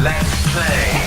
Let's play.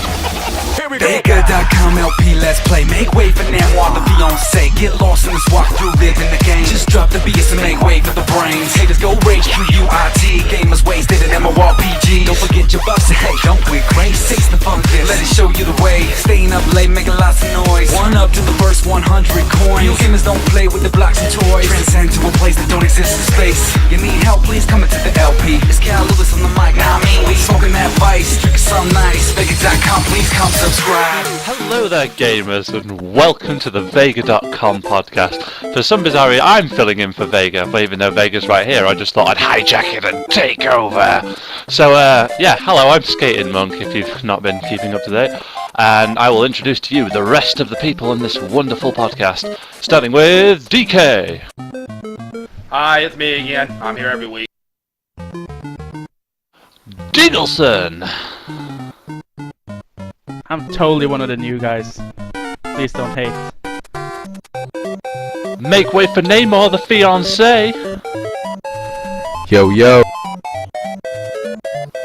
Vaygah.com LP, let's play. Make way for now, the fiancé. Get lost in this walkthrough, live in the game. Just drop the beats and make way for the brains. Haters go rage, QUIT. Gamers wasted in MMORPG. Don't forget your buffs, hey, don't quit grace. Taste the fungus, let it show you the way. Staying up late, making lots of noise. One up to the first 100 coins. You gamers don't play with the blocks and toys. Transcend to a place that don't exist in space. You need help, please come into the LP. It's Cal Lewis on the mic, now me. We smoking that vice, drinking some nice. Vaygah.com, please come subscribe. Hello there gamers and welcome to the Vaygah.com podcast. For some bizarre reason I'm filling in for Vaygah, but even though Vaygah's right here I just thought I'd hijack it and take over. So yeah, hello, I'm Skating Monk if you've not been keeping up to date, and I will introduce to you the rest of the people in this wonderful podcast, starting with DK. Hi, it's me again. I'm here every week. Diggleson. I'm totally one of the new guys. Please don't hate. Make way for Namor the fiancé. Yo, yo.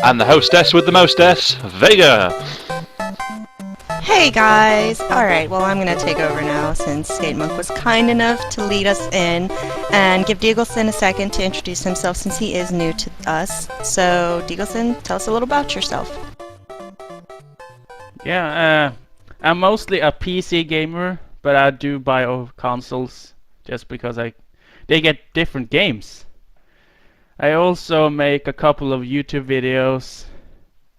And the hostess with the mostess, Vaygah. Hey guys! Alright, well I'm gonna take over now since Skate Monk was kind enough to lead us in and give Diggleson a second to introduce himself since he is new to us. So Diggleson, tell us a little about yourself. Yeah, I'm mostly a PC gamer, but I do buy consoles just because they get different games. I also make a couple of YouTube videos,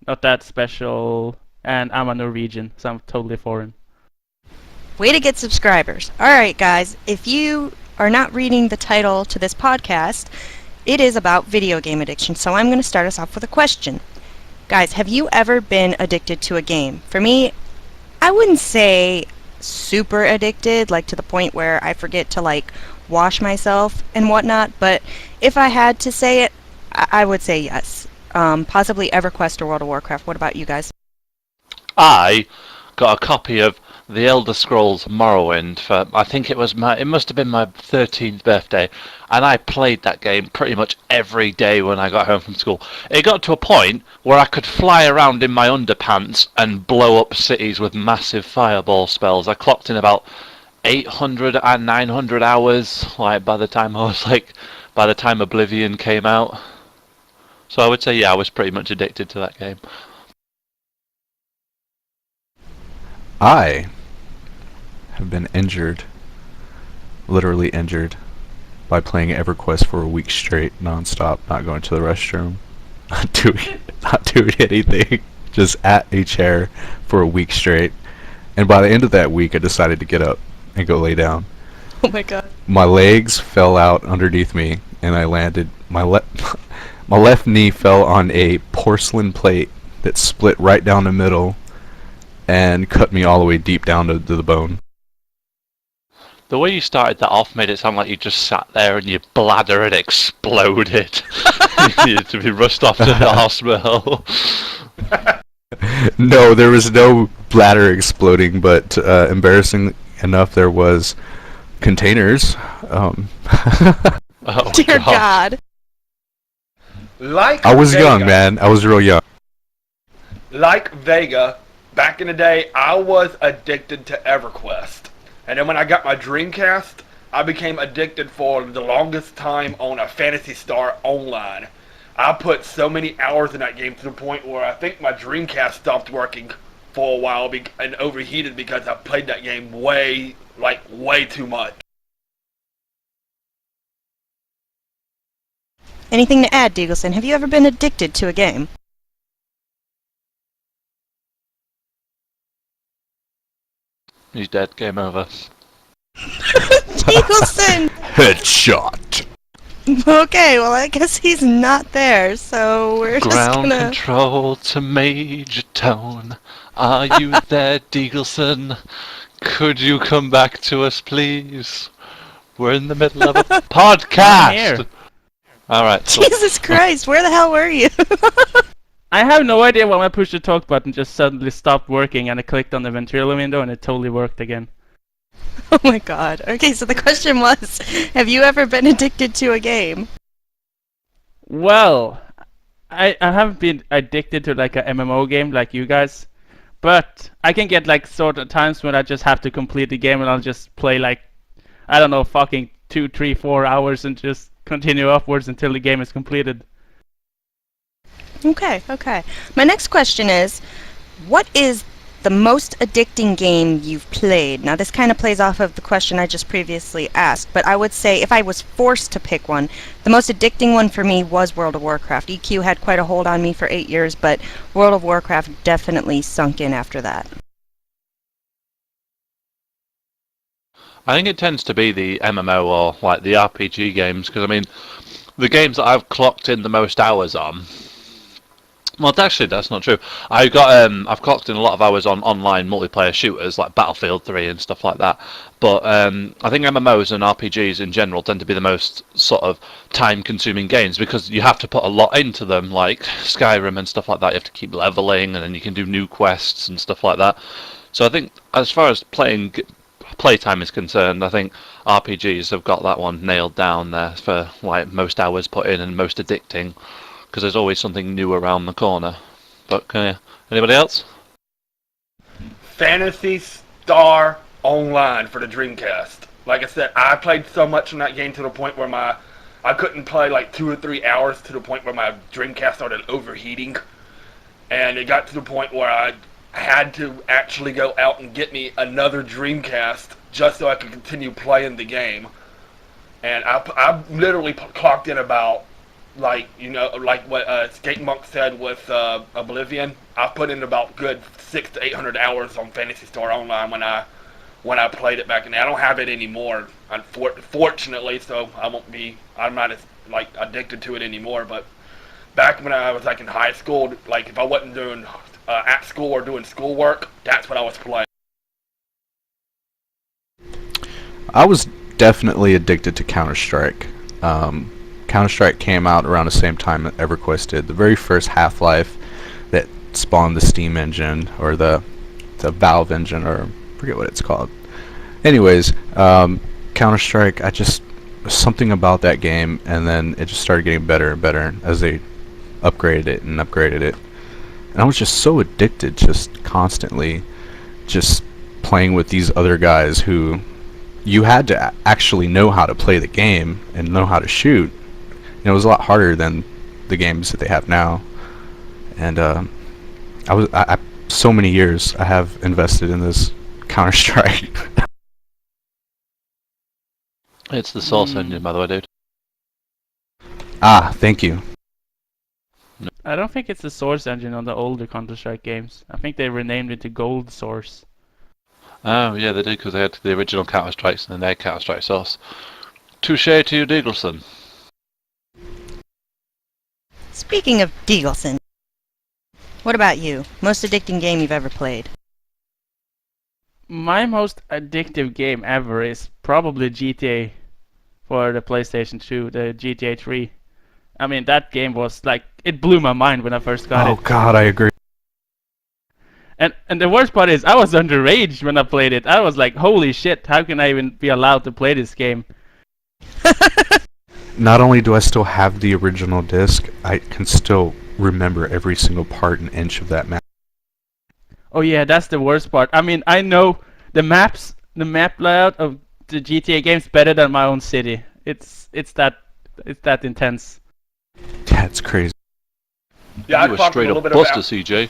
not that special, and I'm a Norwegian, so I'm totally foreign. Way to get subscribers. Alright guys, if you are not reading the title to this podcast, it is about video game addiction, so I'm going to start us off with a question. Guys, have you ever been addicted to a game? For me, I wouldn't say super addicted, like to the point where I forget to like wash myself and whatnot, but if I had to say it, I would say yes. Possibly EverQuest or World of Warcraft. What about you guys? I got a copy of The Elder Scrolls Morrowind for, I think it must have been my 13th birthday, and I played that game pretty much every day when I got home from school. It got to a point where I could fly around in my underpants and blow up cities with massive fireball spells. I clocked in about 800 and 900 hours, like by the time Oblivion came out. So I would say, yeah, I was pretty much addicted to that game. I have been injured, literally injured, by playing EverQuest for a week straight, non-stop, not going to the restroom, not doing anything, just at a chair for a week straight. And by the end of that week, I decided to get up and go lay down. Oh my god. My legs fell out underneath me, and I landed. My left knee fell on a porcelain plate that split right down the middle and cut me all the way deep down to the bone. The way you started that off made it sound like you just sat there and your bladder had exploded. You needed to be rushed off to the hospital. No, there was no bladder exploding, but embarrassing enough, there was containers. Oh Dear God. Like I was Vaygah, young, man. I was real young. Like Vaygah, back in the day, I was addicted to EverQuest. And then when I got my Dreamcast, I became addicted for the longest time on a Phantasy Star Online. I put so many hours in that game to the point where I think my Dreamcast stopped working for a while and overheated because I played that game way too much. Anything to add, Diggleson? Have you ever been addicted to a game? He's dead, game over. Diggleson! Headshot. Okay, well I guess he's not there, so we're just Ground gonna... control to Major Tone. Are you there, Diggleson? Could you come back to us, please? We're in the middle of a podcast! Here. Alright, so Jesus Christ, where the hell were you? I have no idea why my push to talk button just suddenly stopped working, and I clicked on the ventriloquist window and it totally worked again. Oh my god. Okay, so the question was, have you ever been addicted to a game? Well, I haven't been addicted to like a MMO game like you guys, but I can get like sort of times when I just have to complete the game and I'll just play like, I don't know, fucking 2, 3, 4 hours and just continue upwards until the game is completed. Okay, okay. My next question is, what is the most addicting game you've played? Now, this kind of plays off of the question I just previously asked, but I would say if I was forced to pick one, the most addicting one for me was World of Warcraft. EQ had quite a hold on me for 8 years, but World of Warcraft definitely sunk in after that. I think it tends to be the MMO or like the RPG games, because I mean, the games that I've clocked in the most hours on. Well, actually, that's not true. I've clocked in a lot of hours on online multiplayer shooters like Battlefield 3 and stuff like that. But I think MMOs and RPGs in general tend to be the most sort of time-consuming games because you have to put a lot into them, like Skyrim and stuff like that. You have to keep leveling, and then you can do new quests and stuff like that. So I think, as far as playtime is concerned, I think RPGs have got that one nailed down there for like most hours put in and most addicting. Because there's always something new around the corner. But anybody else? Phantasy Star Online for the Dreamcast. Like I said, I played so much in that game to the point where I couldn't play like 2 or 3 hours to the point where my Dreamcast started overheating. And it got to the point where I had to actually go out and get me another Dreamcast just so I could continue playing the game. And I literally clocked in about, like what Skate Monk said with Oblivion. I put in about good 600 to 800 hours on Phantasy Star Online when I played it back in there. I don't have it anymore, unfortunately, so I'm not as like addicted to it anymore. But back when I was like in high school, like if I wasn't doing at school or doing schoolwork, that's what I was playing. I was definitely addicted to Counter-Strike. Counter-Strike came out around the same time that EverQuest did. The very first Half-Life that spawned the Steam engine, or the Valve engine, or I forget what it's called. Anyways, Counter-Strike, something about that game, and then it just started getting better and better as they upgraded it and upgraded it. And I was just so addicted, just constantly just playing with these other guys who you had to actually know how to play the game and know how to shoot. It was a lot harder than the games that they have now. And so many years I have invested in this Counter-Strike. It's the Source engine, by the way, dude. Ah, thank you. I don't think it's the Source engine on the older Counter-Strike games. I think they renamed it to Gold Source. Oh, yeah, they did, because they had the original Counter-Strikes and then they had Counter-Strike Source. Touché to you, Deagleson. Speaking of Deagleson, what about you? Most addicting game you've ever played? My most addictive game ever is probably GTA for the PlayStation 2, the GTA 3. I mean, that game was like, it blew my mind when I first got it. Oh god, I agree. And the worst part is, I was underage when I played it. I was like, holy shit, how can I even be allowed to play this game? Not only do I still have the original disc, I can still remember every single part and inch of that map. Oh yeah, that's the worst part. I mean, I know the map layout of the GTA games better than my own city. It's that intense. That's crazy. Yeah, You were straight up buster, CJ.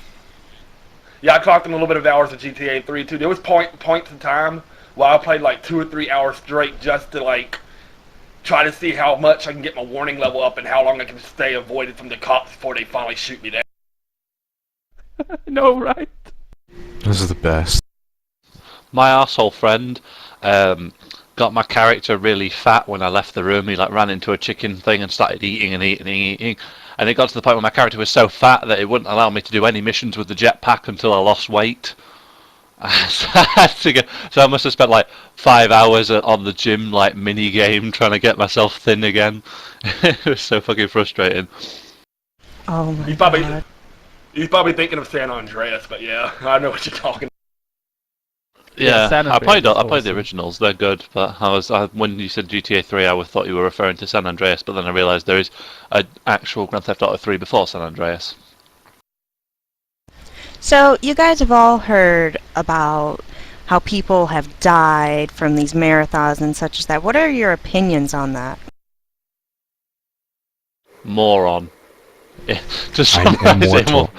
Yeah, I clocked in a little bit of hours of GTA 3 too. There was points in time where I played like 2 or 3 hours straight just to like try to see how much I can get my warning level up and how long I can stay avoided from the cops before they finally shoot me down. No, right? This is the best. My arsehole friend got my character really fat when I left the room. He like ran into a chicken thing and started eating and eating and eating. And it got to the point where my character was so fat that it wouldn't allow me to do any missions with the jetpack until I lost weight. So I must have spent like 5 hours on the gym like mini game trying to get myself thin again. It was so fucking frustrating. Oh my god. He's probably thinking of San Andreas, but yeah, I know what you're talking about. Yeah, San I played Andreas I is played the awesome. originals. They're good, but when you said GTA 3, I thought you were referring to San Andreas. But then I realised there is an actual Grand Theft Auto 3 before San Andreas. So, you guys have all heard about how people have died from these marathons and such as that. What are your opinions on that? Moron. To I'm summarise it, immortal.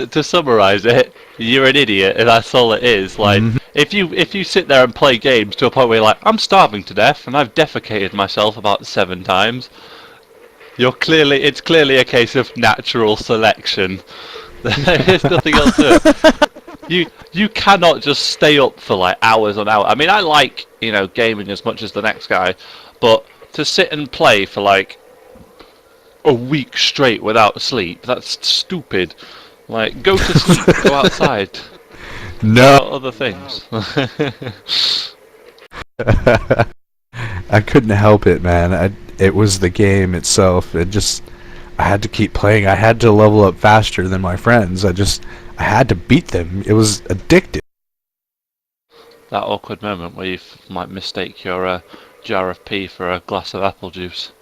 to summarise it, you're an idiot, and that's all it is. Like, Mhm. if you sit there and play games to a point where you're like, I'm starving to death, and I've defecated myself about 7 times, it's clearly a case of natural selection. There's nothing else to it. You cannot just stay up for like hours on hours. I mean, I like gaming as much as the next guy, but to sit and play for like a week straight without sleep, that's stupid. Like, go to sleep, go outside, do No. other things. I couldn't help it, man. It was the game itself. I had to keep playing. I had to level up faster than my friends. I had to beat them. It was addictive. That awkward moment where you might mistake your jar of pee for a glass of apple juice.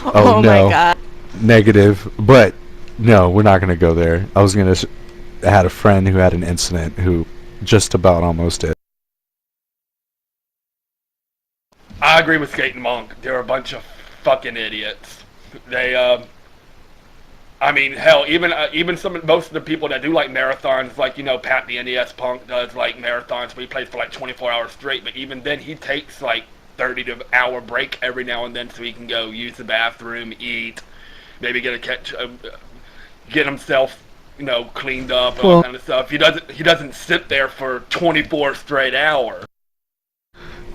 Oh, my no. god. Negative. But no, we're not gonna go there. I had a friend who had an incident who just about almost did. I agree with Skate and Monk. They're a bunch of fucking idiots. They, I mean, hell, even most of the people that do like marathons, like Pat the NES Punk does like marathons where he plays for like 24 hours straight. But even then, he takes like 30-hour break every now and then so he can go use the bathroom, eat, maybe get himself, cleaned up and all Well- that kind of stuff. He doesn't sit there for 24 straight hours.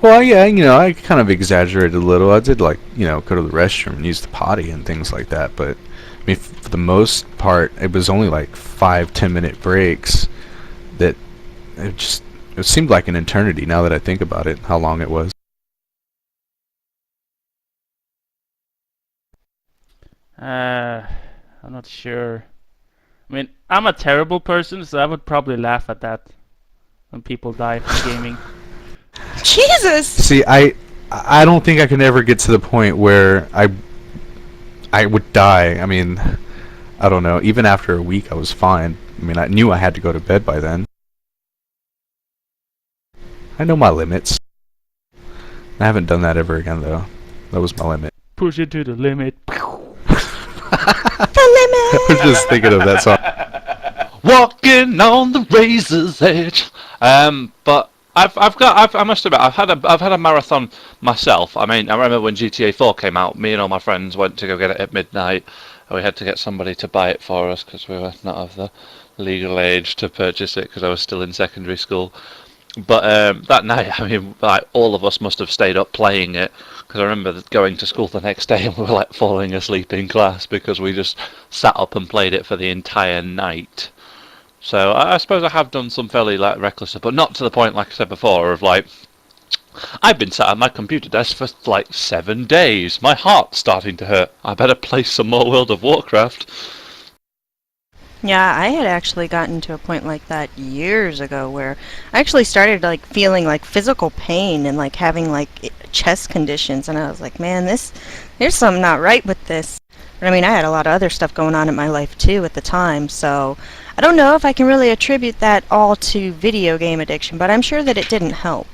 Well, yeah, I kind of exaggerated a little. I did go to the restroom and use the potty and things like that. But I mean, for the most part, it was only like 5-10 minute breaks. That it seemed like an eternity. Now that I think about it, how long it was. I'm not sure. I mean, I'm a terrible person, so I would probably laugh at that when people die from gaming. Jesus! See, I don't think I can ever get to the point where I would die. I mean, I don't know. Even after a week, I was fine. I mean, I knew I had to go to bed by then. I know my limits. I haven't done that ever again, though. That was my limit. Push it to the limit. The limit! I was just thinking of that song. Walking on the razor's edge. But I must admit, I've had a marathon myself. I mean, I remember when GTA 4 came out, me and all my friends went to go get it at midnight. And we had to get somebody to buy it for us because we were not of the legal age to purchase it because I was still in secondary school. But that night, I mean, like, all of us must have stayed up playing it because I remember going to school the next day and we were like falling asleep in class because we just sat up and played it for the entire night. So I suppose I have done some fairly like reckless stuff, but not to the point, like I said before, of like I've been sat at my computer desk for like 7 days. My heart's starting to hurt. I better play some more World of Warcraft. Yeah, I had actually gotten to a point like that years ago where I actually started like feeling like physical pain and like having like chest conditions, and I was like, man, there's something not right with this. But I mean, I had a lot of other stuff going on in my life too at the time, so I don't know if I can really attribute that all to video game addiction, but I'm sure that it didn't help.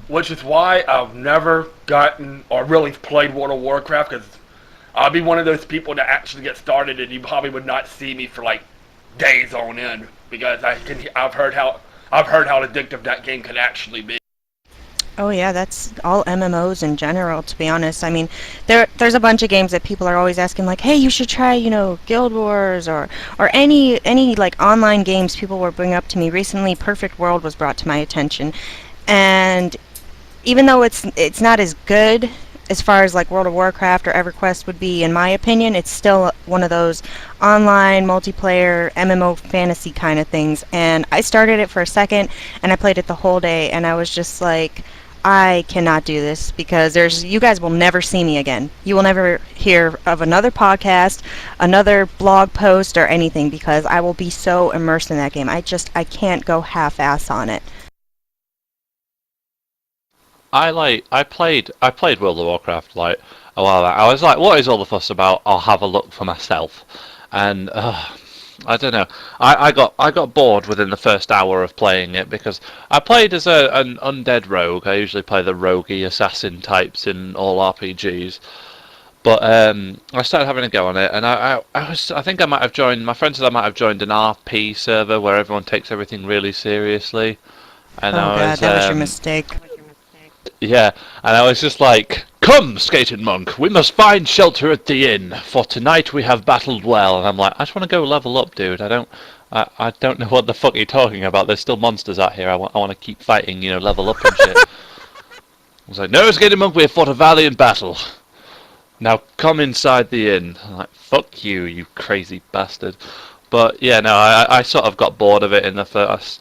Which is why I've never gotten or really played World of Warcraft, because I'll be one of those people that actually get started and you probably would not see me for like days on end, because I've heard how addictive that game can actually be. Oh yeah, that's all MMOs in general, to be honest. I mean, there's a bunch of games that people are always asking like, "Hey, you should try, Guild Wars or any like online games." People were bringing up to me recently. Perfect World was brought to my attention, and even though it's not as good as far as like World of Warcraft or EverQuest would be, in my opinion, it's still one of those online multiplayer MMO fantasy kind of things. And I started it for a second, and I played it the whole day, and I was just like, I cannot do this because you guys will never see me again. You will never hear of another podcast, another blog post, or anything because I will be so immersed in that game. I can't go half-ass on it. I played World of Warcraft like a while back. I was like, what is all the fuss about? I'll have a look for myself. And I don't know. I got bored within the first hour of playing it because I played as an undead rogue. I usually play the roguey assassin types in all RPGs. But I started having a go on it, and I think I might have joined. My friend said I might have joined an RP server where everyone takes everything really seriously. And Oh I god, was, that was your mistake. yeah, and I was just like, "Come, skated monk, we must find shelter at the inn, for tonight we have battled well." And I'm like, "I just want to go level up, dude. I don't know what the fuck you're talking about. There's still monsters out here. I want to keep fighting, level up and shit." I was like, "No, skated monk, we have fought a valiant battle. Now come inside the inn." I'm like, "Fuck you, you crazy bastard." But yeah, no, I sort of got bored of it in the first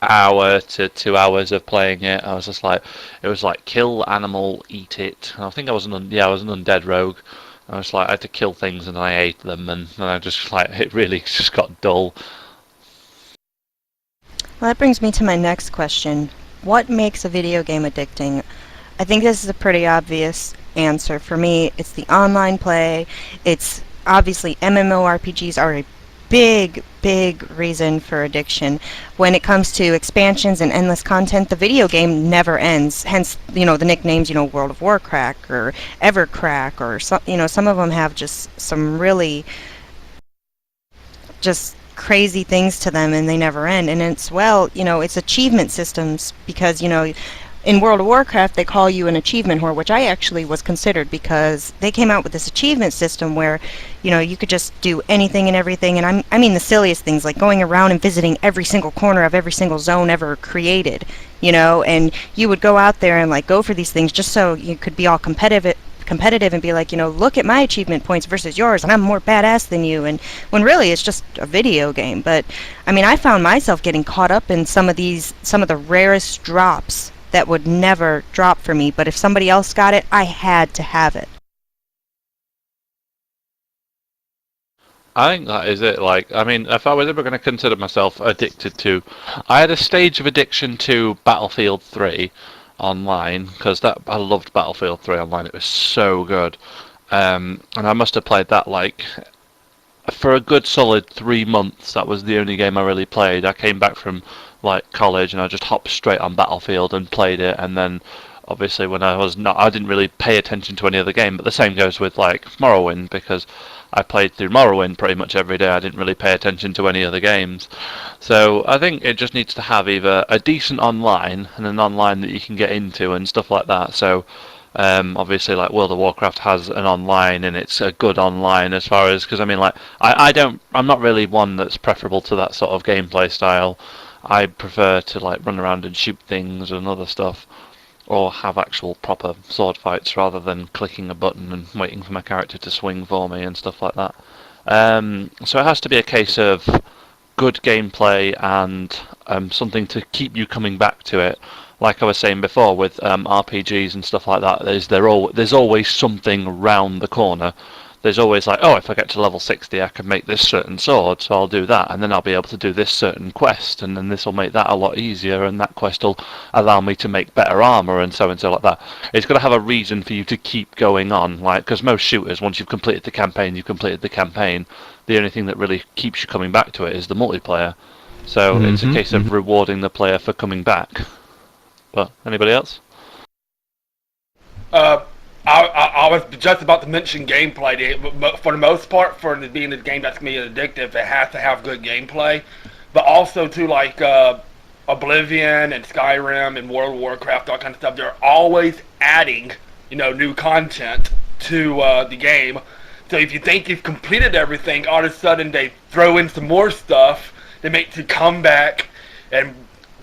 hour to 2 hours of playing it. I was just like, it was like kill animal, eat it. And I think I was an undead rogue. I was like, I had to kill things and I ate them, and I just like, it really just got dull. Well, that brings me to my next question. What makes a video game addicting? I think this is a pretty obvious answer. For me, it's the online play. It's obviously MMORPGs are a big reason for addiction. When it comes to expansions and endless content, the video game never ends. Hence, the nicknames, World of Warcraft or Evercrack, or some of them have just some really just crazy things to them, and they never end. And it's achievement systems because in World of Warcraft, they call you an achievement whore, which I actually was considered because they came out with this achievement system where, you could just do anything and everything, and I mean the silliest things, like going around and visiting every single corner of every single zone ever created, and you would go out there and go for these things just so you could be all competitive and be like, look at my achievement points versus yours, and I'm more badass than you, and when really it's just a video game. But I mean, I found myself getting caught up in some of the rarest drops that would never drop for me, but if somebody else got it, I had to have it. I think that is it. I mean, if I was ever going to consider myself addicted to, I had a stage of addiction to Battlefield 3 online, because I loved Battlefield 3 online. It was so good, and I must have played that for a good solid 3 months. That was the only game I really played. I came back from college and I just hopped straight on Battlefield and played it, and then obviously when I didn't really pay attention to any other game. But the same goes with Morrowind, because I played through Morrowind pretty much every day. I didn't really pay attention to any other games. So I think it just needs to have either a decent online and an online that you can get into and stuff like that. So obviously World of Warcraft has an online, and it's a good online as far as, because I mean I'm not really one that's preferable to that sort of gameplay style. I prefer to run around and shoot things and other stuff, or have actual proper sword fights rather than clicking a button and waiting for my character to swing for me and stuff like that. So it has to be a case of good gameplay and something to keep you coming back to it. Like I was saying before with RPGs and stuff like that, there's always something round the corner. There's always if I get to level 60 I can make this certain sword, so I'll do that, and then I'll be able to do this certain quest, and then this will make that a lot easier, and that quest will allow me to make better armor, and so like that. It's got to have a reason for you to keep going on, because most shooters, once you've completed the campaign, you've completed the campaign. The only thing that really keeps you coming back to it is the multiplayer. So it's a case of rewarding the player for coming back. But anybody else? I was just about to mention gameplay. But for the most part, for it being a game that's going to be addictive, it has to have good gameplay. But also, too, Oblivion and Skyrim and World of Warcraft, all kind of stuff, they're always adding, new content to the game. So if you think you've completed everything, all of a sudden they throw in some more stuff that makes you come back and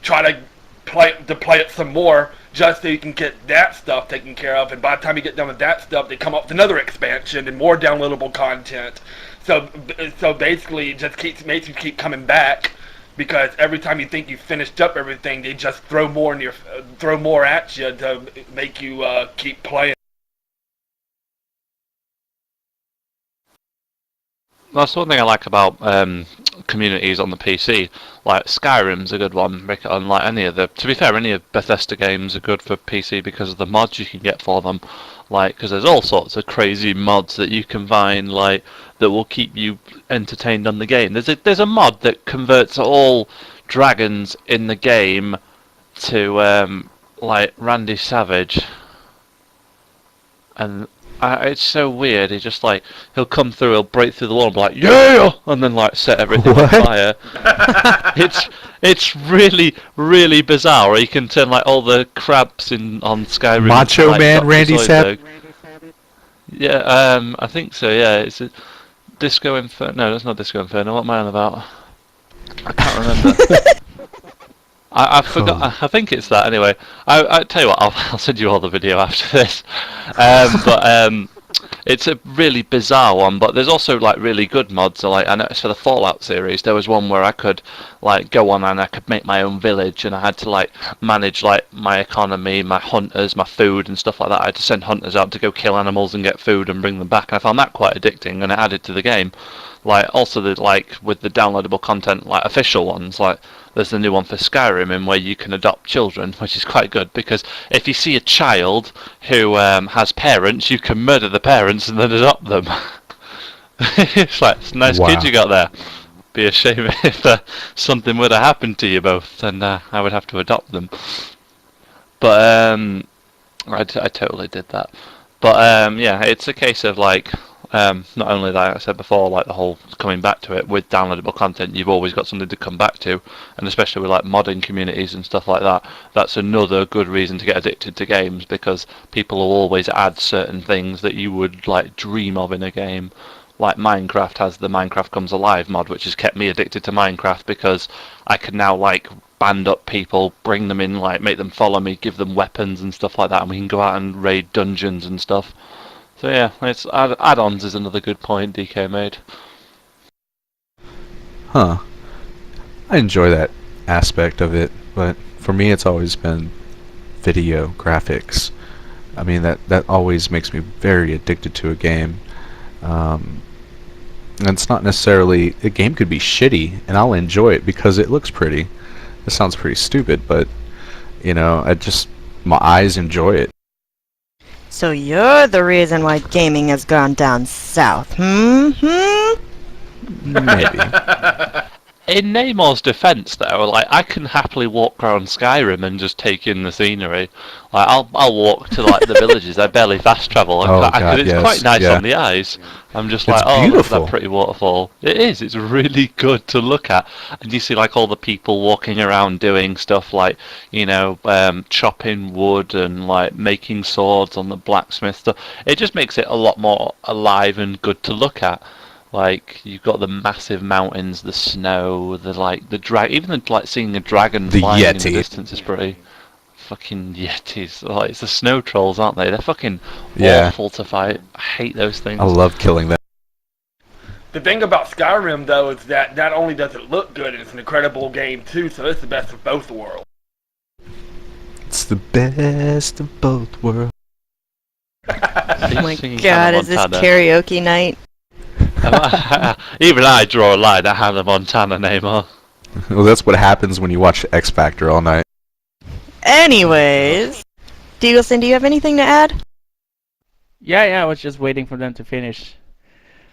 try to play it some more, just so you can get that stuff taken care of. And by the time you get done with that stuff, they come up with another expansion and more downloadable content. So basically, it just makes you keep coming back because every time you think you finished up everything, they just throw more in throw more at you to make you keep playing. That's one thing I like about communities on the PC. Like Skyrim's a good one. Unlike any of the, to be fair, any of Bethesda games are good for PC because of the mods you can get for them. Like, because there's all sorts of crazy mods that you can find, like that will keep you entertained on the game. There's a mod that converts all dragons in the game to like Randy Savage, and it's so weird. He just like he'll come through, he'll break through the wall and be like, yeah, and then like set everything on fire. It's really really bizarre. Or you can turn like all the crabs on Skyrim. Macho into, like, Man Dr. Randy Savage. Yeah, I think so. Yeah, it's a Disco Inferno. No, that's not Disco Inferno. What am I on about? I can't remember. I forgot. I think it's that anyway. I tell you what, I'll send you all the video after this. But it's a really bizarre one. But there's also like really good mods. So, like I noticed for the Fallout series, there was one where I could like go on and I could make my own village, and I had to like manage like my economy, my hunters, my food and stuff like that. I had to send hunters out to go kill animals and get food and bring them back. And I found that quite addicting, and it added to the game. Like also like with the downloadable content, like official ones, like there's the new one for Skyrim in where you can adopt children, which is quite good because if you see a child who has parents, you can murder the parents and then adopt them. It's like it's nice kids you got there. Be a shame if something would have happened to you both, and I would have to adopt them. But I totally did that. But yeah, it's a case of like. Not only that, like I said before, like the whole coming back to it with downloadable content, you've always got something to come back to, and especially with like modding communities and stuff like that, that's another good reason to get addicted to games, because people will always add certain things that you would like dream of in a game. Like Minecraft has the Minecraft Comes Alive mod, which has kept me addicted to Minecraft because I can now like band up people, bring them in, like make them follow me, give them weapons and stuff like that, and we can go out and raid dungeons and stuff. So yeah, it's add-ons is another good point DK made. Huh. I enjoy that aspect of it, but for me it's always been video graphics. I mean that always makes me very addicted to a game. And it's not necessarily, a game could be shitty and I'll enjoy it because it looks pretty. It sounds pretty stupid, but you know, my eyes enjoy it. So you're the reason why gaming has gone down south, Maybe. In Namor's defense, though, like I can happily walk around Skyrim and just take in the scenery. Like I'll walk to like the villages. I barely fast travel. It's quite nice on the eyes. I'm just like, oh, look at that pretty waterfall. It is. It's really good to look at. And you see like all the people walking around doing stuff like, you know, chopping wood and like making swords on the blacksmith stuff. It just makes it a lot more alive and good to look at. Like you've got the massive mountains, the snow, even like seeing a dragon flying in the distance is pretty. Fucking yetis, like it's the snow trolls, aren't they? They're fucking awful to fight. I hate those things. I love killing them. The thing about Skyrim though is that not only does it look good, it's an incredible game too. So it's the best of both worlds. It's the best of both worlds. Oh my god, is this karaoke night? Even I draw a line at Hannah Montana, Neymar. Well, that's what happens when you watch X Factor all night. Anyways, Deagleson, do you have anything to add? Yeah, I was just waiting for them to finish.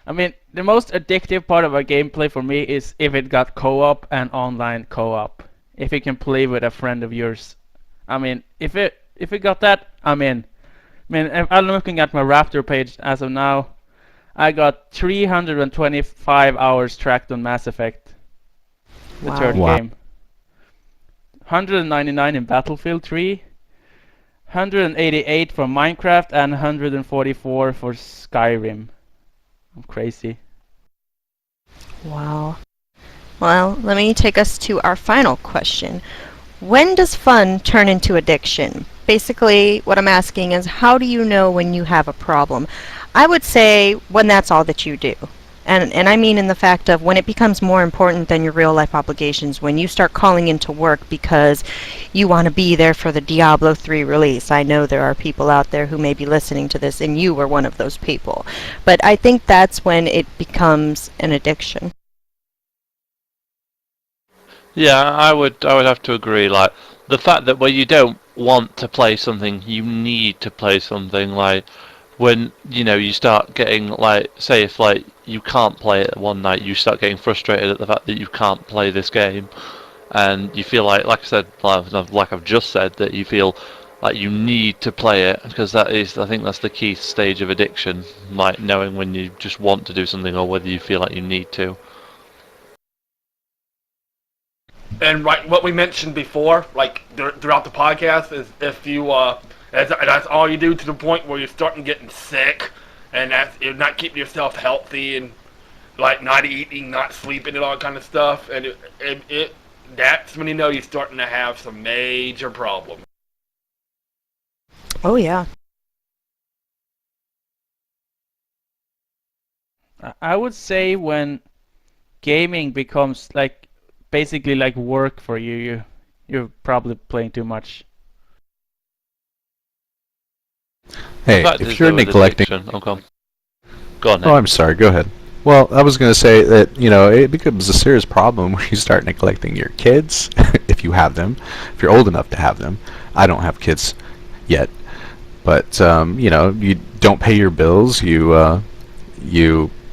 I mean, the most addictive part of a gameplay for me is if it got co-op and online co-op. If you can play with a friend of yours. I mean, if it got that, I'm in. I mean, I'm looking at my Raptor page as of now. I got 325 hours tracked on Mass Effect, the third game. 199 in Battlefield 3, 188 for Minecraft, and 144 for Skyrim. I'm crazy. Wow. Well, let me take us to our final question. When does fun turn into addiction? Basically, what I'm asking is, how do you know when you have a problem? I would say when that's all that you do. And I mean in the fact of when it becomes more important than your real life obligations, when you start calling into work because you want to be there for the Diablo 3 release. I know there are people out there who may be listening to this, and you were one of those people. But I think that's when it becomes an addiction. Yeah, I would have to agree. Like the fact that when you don't want to play something, you need to play something. Like when you start getting like, say if like you can't play it one night, you start getting frustrated at the fact that you can't play this game, and you feel like I said, like I've just said, that you feel like you need to play it, because that is, I think that's the key stage of addiction, like knowing when you just want to do something or whether you feel like you need to. And right, what we mentioned before, like throughout the podcast, is if you that's all you do to the point where you're starting getting sick, and you're not keeping yourself healthy, and like not eating, not sleeping, and all kind of stuff, and that's when you know you're starting to have some major problems. Oh yeah. I would say when gaming becomes like basically like work for you, you're probably playing too much. Hey, The fact if is, you're though, with neglecting... addiction, go on, Nick. Oh, I'm sorry, go ahead. Well, I was going to say that, it becomes a serious problem when you start neglecting your kids, if you have them, if you're old enough to have them. I don't have kids yet. But, you don't pay your bills, you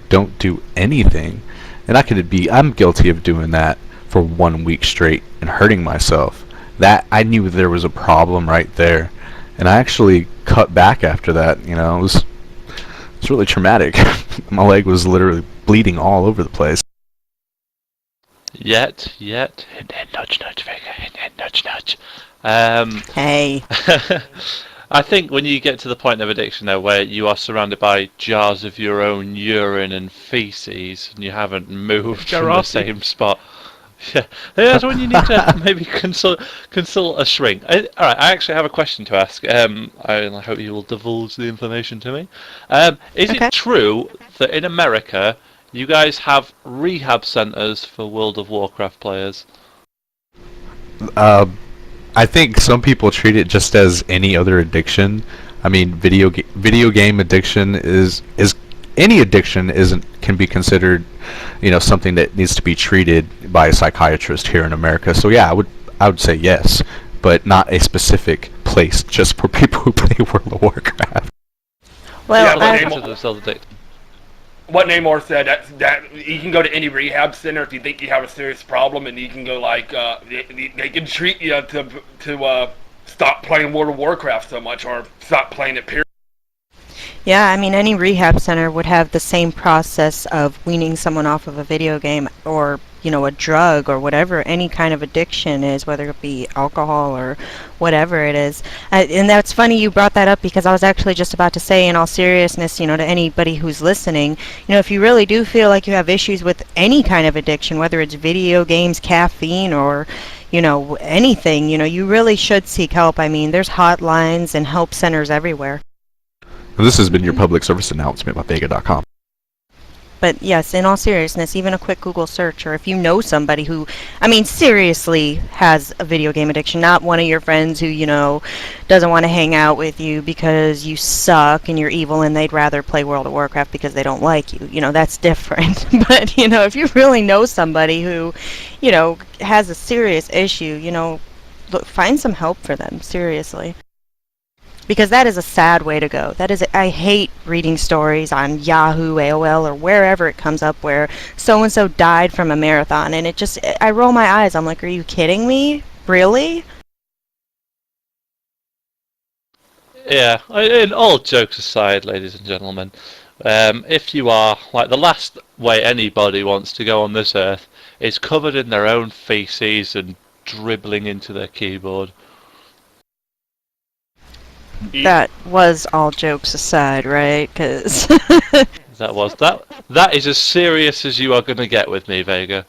don't do anything. And I'm guilty of doing that for 1 week straight and hurting myself. That, I knew there was a problem right there. And I actually cut back after that, it was really traumatic. My leg was literally bleeding all over the place. Yet, nudge, Vaygah, nudge. Hey. I think when you get to the point of addiction, though, where you are surrounded by jars of your own urine and feces, and you haven't moved from the same spot, yeah, that's when you need to maybe consult a shrink. All right, I actually have a question to ask. I hope you will divulge the information to me. Is Okay. it true that in America you guys have rehab centers for World of Warcraft players? I think some people treat it just as any other addiction. I mean, video game addiction is any addiction can be considered, something that needs to be treated by a psychiatrist here in America. So yeah, I would say yes, but not a specific place just for people who play World of Warcraft. Well, Yeah, what Namor said, that you can go to any rehab center if you think you have a serious problem, and you can go they can treat you to stop playing World of Warcraft so much, or stop playing it, period. yeah, I mean, any rehab center would have the same process of weaning someone off of a video game or, a drug or whatever any kind of addiction is, whether it be alcohol or whatever it is. And that's funny you brought that up, because I was actually just about to say, in all seriousness, to anybody who's listening, if you really do feel like you have issues with any kind of addiction, whether it's video games, caffeine, or anything, you really should seek help. I mean, there's hotlines and help centers everywhere. This has been your public service announcement by Vaygah.com. But yes, in all seriousness, even a quick Google search, or if you know somebody who, I mean, seriously has a video game addiction, not one of your friends who, doesn't want to hang out with you because you suck and you're evil and they'd rather play World of Warcraft because they don't like you. That's different. But, if you really know somebody who, has a serious issue, look, find some help for them, seriously. Because that is a sad way to go. I hate reading stories on Yahoo, AOL, or wherever it comes up where so-and-so died from a marathon, and I roll my eyes. I'm like, are you kidding me? Really? Yeah, in all jokes aside, ladies and gentlemen, if you are, like, the last way anybody wants to go on this earth is covered in their own feces and dribbling into their keyboard. That was all jokes aside, right? Because that is as serious as you are going to get with me, Vaygah.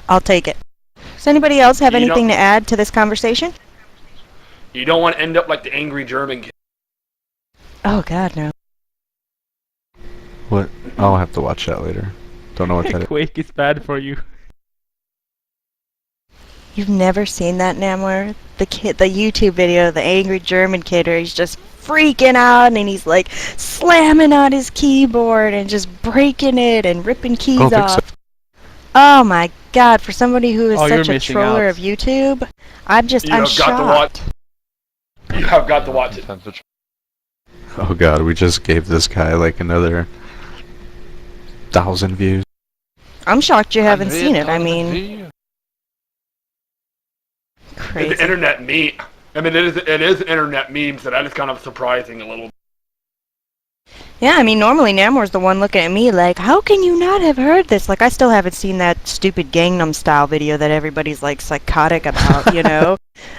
I'll take it. Does anybody else have anything to add to this conversation? You don't want to end up like the angry German kid. Oh God, no. What? I'll have to watch that later. Don't know what that is. Quake is bad for you. You've never seen that, Namor? The YouTube video, the angry German kid where he's just freaking out and he's like slamming on his keyboard and just breaking it and ripping keys don't think so. off. Oh my god, for somebody who is Oh, you're such a missing troller out. of YouTube, I'm You have shocked. You have got to watch it. Oh god, we just gave this guy like another 1,000 views. I'm shocked you haven't seen it. I mean, It's crazy. internet meme. I mean, it is internet memes, so that is kind of surprising a little. Yeah, I mean, normally Namor's the one looking at me like, how can you not have heard this? Like, I still haven't seen that stupid Gangnam Style video that everybody's like psychotic about, you know?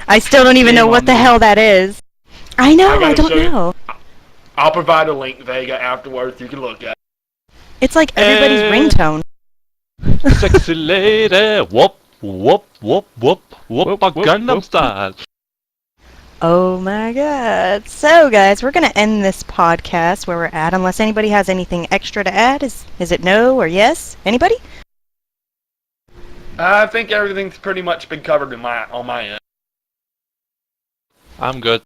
I still don't even know Shame what on the you. hell that is. I know, I I gotta don't show you. know. I'll provide a link, Vaygah, afterwards. You can look at. It's like everybody's ringtone. Sexy lady, whoop, whoop, whoop, whoop, whoop, Whoop, my whoop, Gundam whoop. style. Oh my god. So, guys, we're going to end this podcast where we're at, unless anybody has anything extra to add. Is it no or yes? Anybody? I think everything's pretty much been covered on my end. I'm good.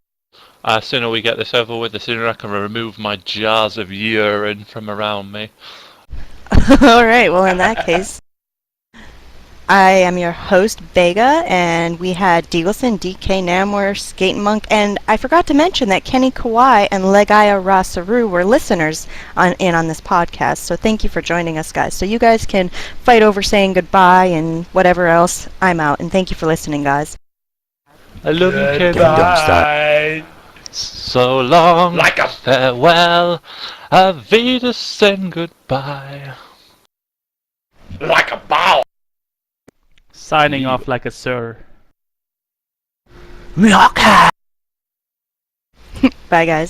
Sooner we get this over with, the sooner I can remove my jars of urine from around me. Alright, well, in that case, I am your host, Vaygah, and we had Deagleson, DK Namor, Skate Monk, and I forgot to mention that Kenny Kawai and Legaya Rasaru were listeners on this podcast, so thank you for joining us, guys. So you guys can fight over saying goodbye and whatever else. I'm out, and thank you for listening, guys. I love you, kid. Goodbye. So long, Like a- farewell, Avidas and goodbye. Like a ball. Signing off like a sir. Bye, guys.